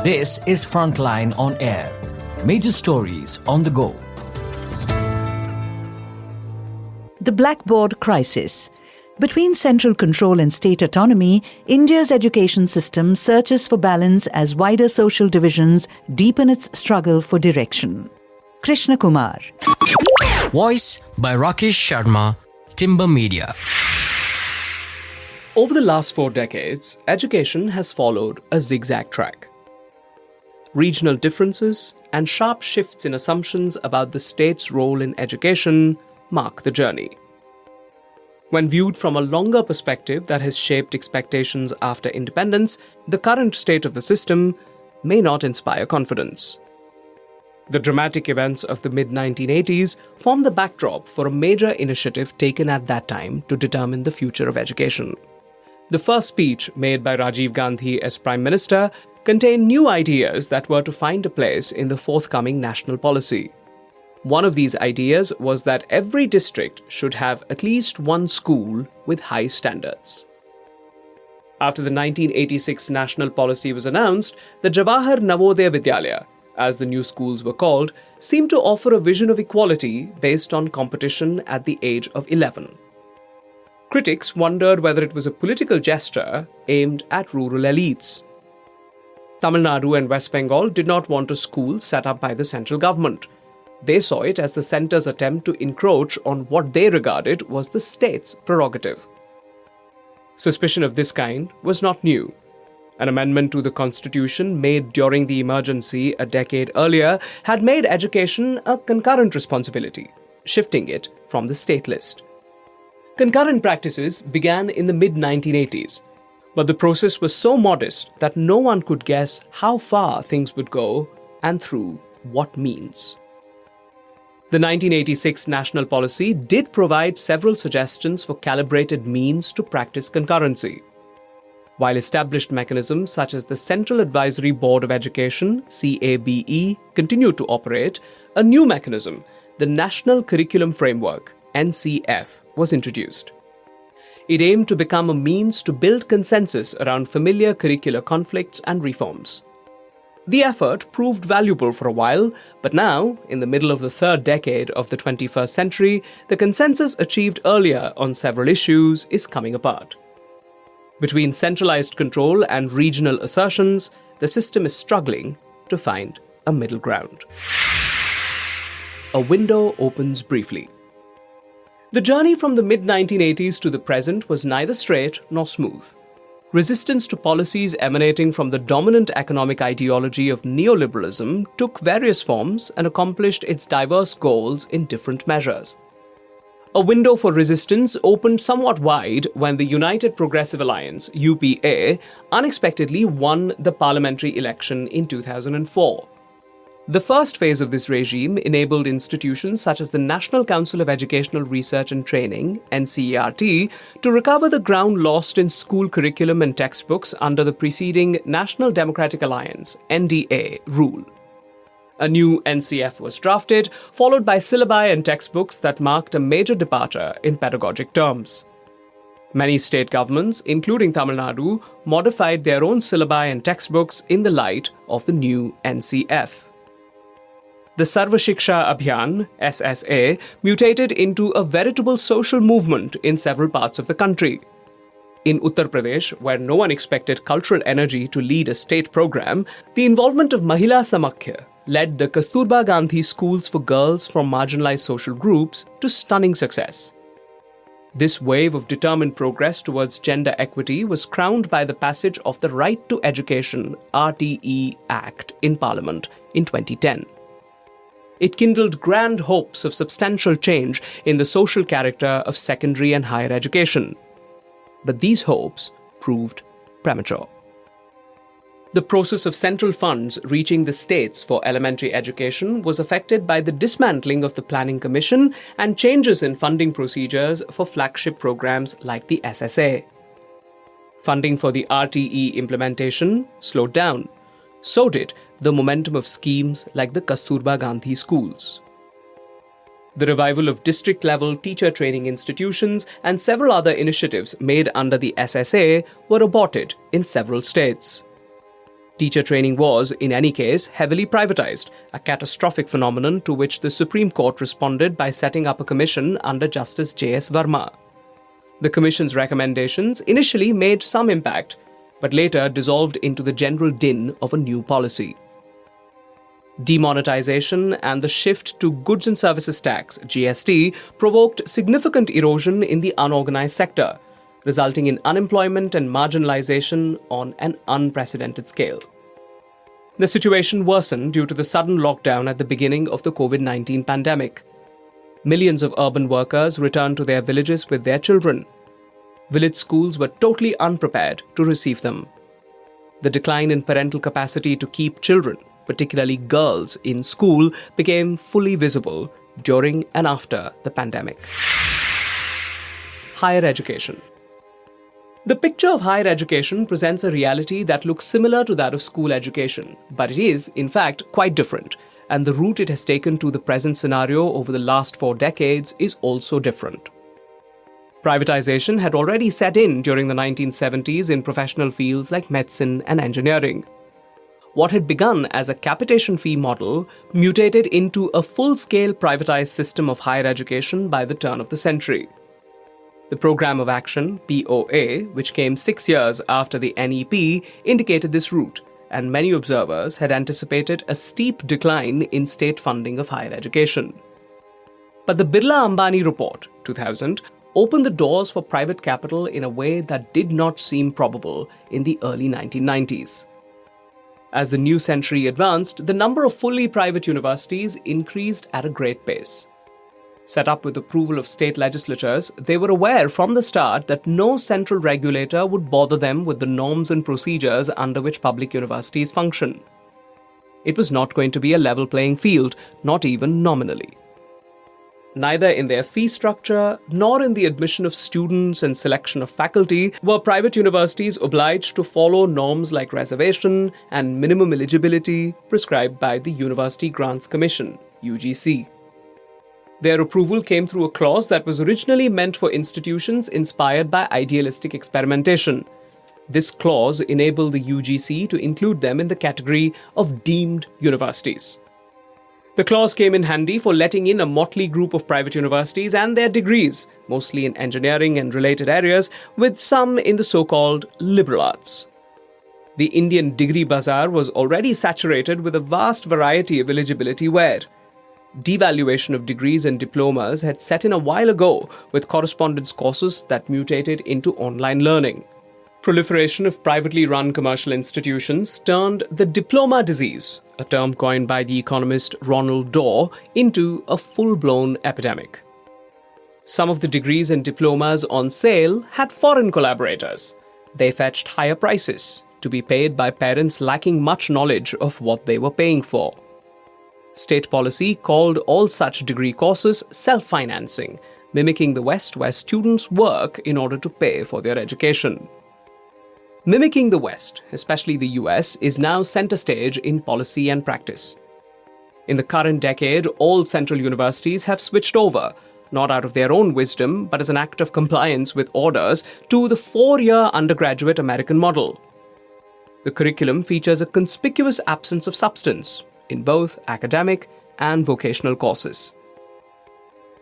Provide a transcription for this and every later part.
This is Frontline on Air. Major stories on the go. The blackboard crisis. Between central control and state autonomy, India's education system searches for balance as wider social divisions deepen its struggle for direction. Krishna Kumar. Voice by Rakesh Sharma, Timber Media. Over the last 4 decades, education has followed a zigzag track. Regional differences and sharp shifts in assumptions about the state's role in education mark the journey. When viewed from a longer perspective that has shaped expectations after independence, the current state of the system may not inspire confidence. The dramatic events of the mid-1980s form the backdrop for a major initiative taken at that time to determine the future of education. The first speech made by Rajiv Gandhi as Prime Minister contained new ideas that were to find a place in the forthcoming national policy. One of these ideas was that every district should have at least one school with high standards. After the 1986 national policy was announced, the Jawahar Navodaya Vidyalaya, as the new schools were called, seemed to offer a vision of equality based on competition at the age of 11. Critics wondered whether it was a political gesture aimed at rural elites. Tamil Nadu and West Bengal did not want a school set up by the central government. They saw it as the centre's attempt to encroach on what they regarded was the state's prerogative. Suspicion of this kind was not new. An amendment to the constitution made during the emergency a decade earlier had made education a concurrent responsibility, shifting it from the state list. Concurrent practices began in the mid-1980s, but the process was so modest that no one could guess how far things would go and through what means. The 1986 national policy did provide several suggestions for calibrated means to practice concurrency. While established mechanisms such as the Central Advisory Board of Education, CABE, continued to operate, a new mechanism, the National Curriculum Framework, NCF, was introduced. It aimed to become a means to build consensus around familiar curricular conflicts and reforms. The effort proved valuable for a while, but now, in the middle of the third decade of the 21st century, the consensus achieved earlier on several issues is coming apart. Between centralized control and regional assertions, the system is struggling to find a middle ground. A window opens briefly. The journey from the mid-1980s to the present was neither straight nor smooth. Resistance to policies emanating from the dominant economic ideology of neoliberalism took various forms and accomplished its diverse goals in different measures. A window for resistance opened somewhat wide when the United Progressive Alliance, UPA, unexpectedly won the parliamentary election in 2004. The first phase of this regime enabled institutions such as the National Council of Educational Research and Training, NCERT, to recover the ground lost in school curriculum and textbooks under the preceding National Democratic Alliance, NDA, rule. A new NCF was drafted, followed by syllabi and textbooks that marked a major departure in pedagogic terms. Many state governments, including Tamil Nadu, modified their own syllabi and textbooks in the light of the new NCF. The Sarva Shiksha Abhiyan, SSA, mutated into a veritable social movement in several parts of the country. In Uttar Pradesh, where no one expected cultural energy to lead a state program, the involvement of Mahila Samakhya led the Kasturba Gandhi schools for girls from marginalized social groups to stunning success. This wave of determined progress towards gender equity was crowned by the passage of the Right to Education RTE Act in Parliament in 2010. It kindled grand hopes of substantial change in the social character of secondary and higher education. But these hopes proved premature. The process of central funds reaching the states for elementary education was affected by the dismantling of the Planning Commission and changes in funding procedures for flagship programs like the SSA. Funding for the RTE implementation slowed down. So did the momentum of schemes like the Kasturba Gandhi schools. The revival of district-level teacher training institutions and several other initiatives made under the SSA were aborted in several states. Teacher training was, in any case, heavily privatized, a catastrophic phenomenon to which the Supreme Court responded by setting up a commission under Justice J.S. Verma. The commission's recommendations initially made some impact, but later dissolved into the general din of a new policy. Demonetization and the shift to Goods and Services Tax (GST) provoked significant erosion in the unorganized sector, resulting in unemployment and marginalization on an unprecedented scale. The situation worsened due to the sudden lockdown at the beginning of the COVID-19 pandemic. Millions of urban workers returned to their villages with their children. Village schools were totally unprepared to receive them. The decline in parental capacity to keep children, particularly girls, in school became fully visible during and after the pandemic. Higher education. The picture of higher education presents a reality that looks similar to that of school education, but it is, in fact, quite different, and the route it has taken to the present scenario over the last 4 decades is also different. Privatization had already set in during the 1970s in professional fields like medicine and engineering. What had begun as a capitation fee model mutated into a full-scale privatized system of higher education by the turn of the century. The Programme of Action, POA, which came 6 years after the NEP, indicated this route, and many observers had anticipated a steep decline in state funding of higher education. But the Birla-Ambani Report, 2000, opened the doors for private capital in a way that did not seem probable in the early 1990s. As the new century advanced, the number of fully private universities increased at a great pace. Set up with approval of state legislatures, they were aware from the start that no central regulator would bother them with the norms and procedures under which public universities function. It was not going to be a level playing field, not even nominally. Neither in their fee structure nor in the admission of students and selection of faculty were private universities obliged to follow norms like reservation and minimum eligibility prescribed by the University Grants Commission, UGC. Their approval came through a clause that was originally meant for institutions inspired by idealistic experimentation. This clause enabled the UGC to include them in the category of deemed universities. The clause came in handy for letting in a motley group of private universities and their degrees, mostly in engineering and related areas, with some in the so-called liberal arts. The Indian degree bazaar was already saturated with a vast variety of eligibility where devaluation of degrees and diplomas had set in a while ago with correspondence courses that mutated into online learning. Proliferation of privately run commercial institutions turned the diploma disease, a term coined by the economist Ronald Dorr, into a full-blown epidemic. Some of the degrees and diplomas on sale had foreign collaborators. They fetched higher prices, to be paid by parents lacking much knowledge of what they were paying for. State policy called all such degree courses self-financing, mimicking the West where students work in order to pay for their education. Mimicking the West, especially the US, is now center stage in policy and practice. In the current decade, all central universities have switched over, not out of their own wisdom, but as an act of compliance with orders, to the 4-year undergraduate American model. The curriculum features a conspicuous absence of substance in both academic and vocational courses.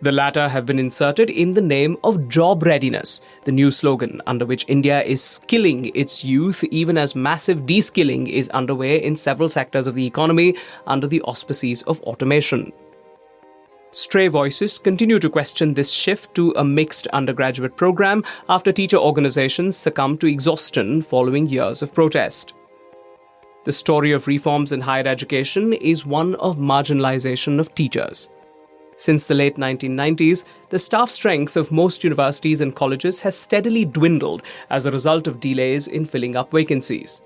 The latter have been inserted in the name of job readiness, the new slogan under which India is skilling its youth even as massive de-skilling is underway in several sectors of the economy under the auspices of automation. Stray voices continue to question this shift to a mixed undergraduate program after teacher organizations succumbed to exhaustion following years of protest. The story of reforms in higher education is one of marginalization of teachers. Since the late 1990s, the staff strength of most universities and colleges has steadily dwindled as a result of delays in filling up vacancies.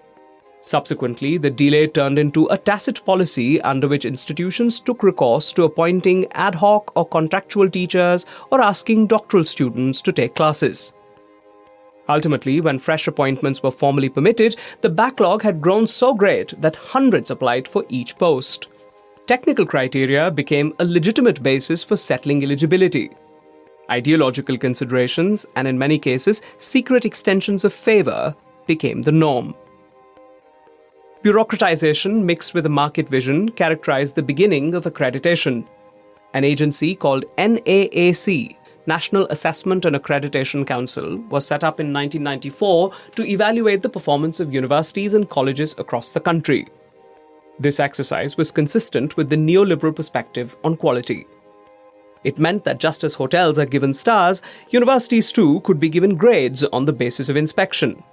Subsequently, the delay turned into a tacit policy under which institutions took recourse to appointing ad hoc or contractual teachers or asking doctoral students to take classes. Ultimately, when fresh appointments were formally permitted, the backlog had grown so great that hundreds applied for each post. Technical criteria became a legitimate basis for settling eligibility. Ideological considerations, and in many cases, secret extensions of favor, became the norm. Bureaucratization mixed with a market vision characterized the beginning of accreditation. An agency called NAAC, National Assessment and Accreditation Council, was set up in 1994 to evaluate the performance of universities and colleges across the country. This exercise was consistent with the neoliberal perspective on quality. It meant that just as hotels are given stars, universities too could be given grades on the basis of inspection.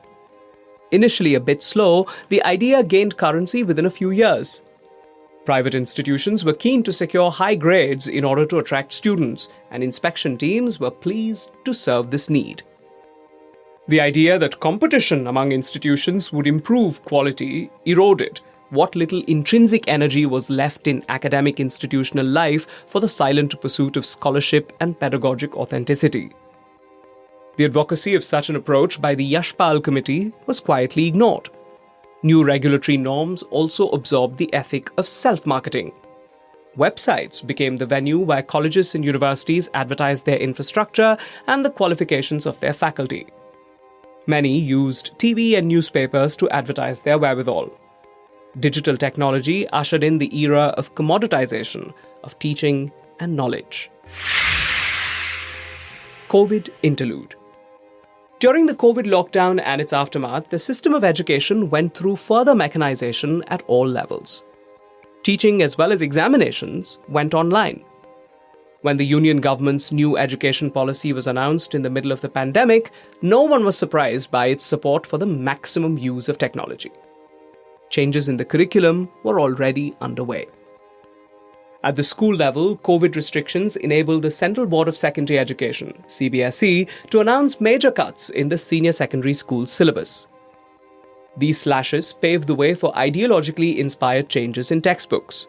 Initially a bit slow, the idea gained currency within a few years. Private institutions were keen to secure high grades in order to attract students, and inspection teams were pleased to serve this need. The idea that competition among institutions would improve quality eroded what little intrinsic energy was left in academic institutional life for the silent pursuit of scholarship and pedagogic authenticity. The advocacy of such an approach by the Yashpal Committee was quietly ignored. New regulatory norms also absorbed the ethic of self-marketing. Websites became the venue where colleges and universities advertised their infrastructure and the qualifications of their faculty. Many used TV and newspapers to advertise their wherewithal. Digital technology ushered in the era of commoditization of teaching and knowledge. COVID interlude. During the COVID lockdown and its aftermath, the system of education went through further mechanization at all levels. Teaching as well as examinations went online. When the union government's new education policy was announced in the middle of the pandemic, no one was surprised by its support for the maximum use of technology. Changes in the curriculum were already underway. At the school level, COVID restrictions enabled the Central Board of Secondary Education, CBSE, to announce major cuts in the senior secondary school syllabus. These slashes paved the way for ideologically inspired changes in textbooks.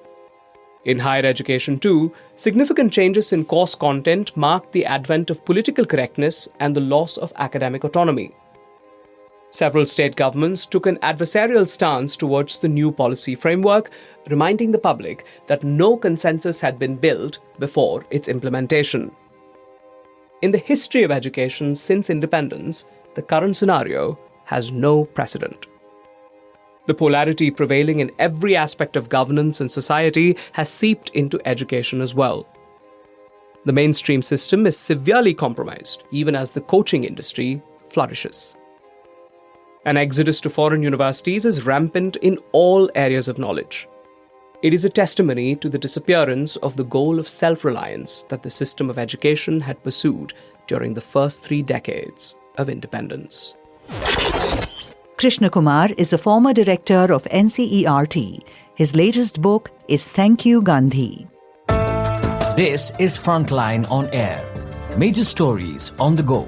In higher education too, significant changes in course content marked the advent of political correctness and the loss of academic autonomy. Several state governments took an adversarial stance towards the new policy framework, reminding the public that no consensus had been built before its implementation. In the history of education since independence, the current scenario has no precedent. The polarity prevailing in every aspect of governance and society has seeped into education as well. The mainstream system is severely compromised, even as the coaching industry flourishes. An exodus to foreign universities is rampant in all areas of knowledge. It is a testimony to the disappearance of the goal of self-reliance that the system of education had pursued during the first 3 decades of independence. Krishna Kumar is a former director of NCERT. His latest book is Thank You, Gandhi. This is Frontline on Air. Major stories on the go.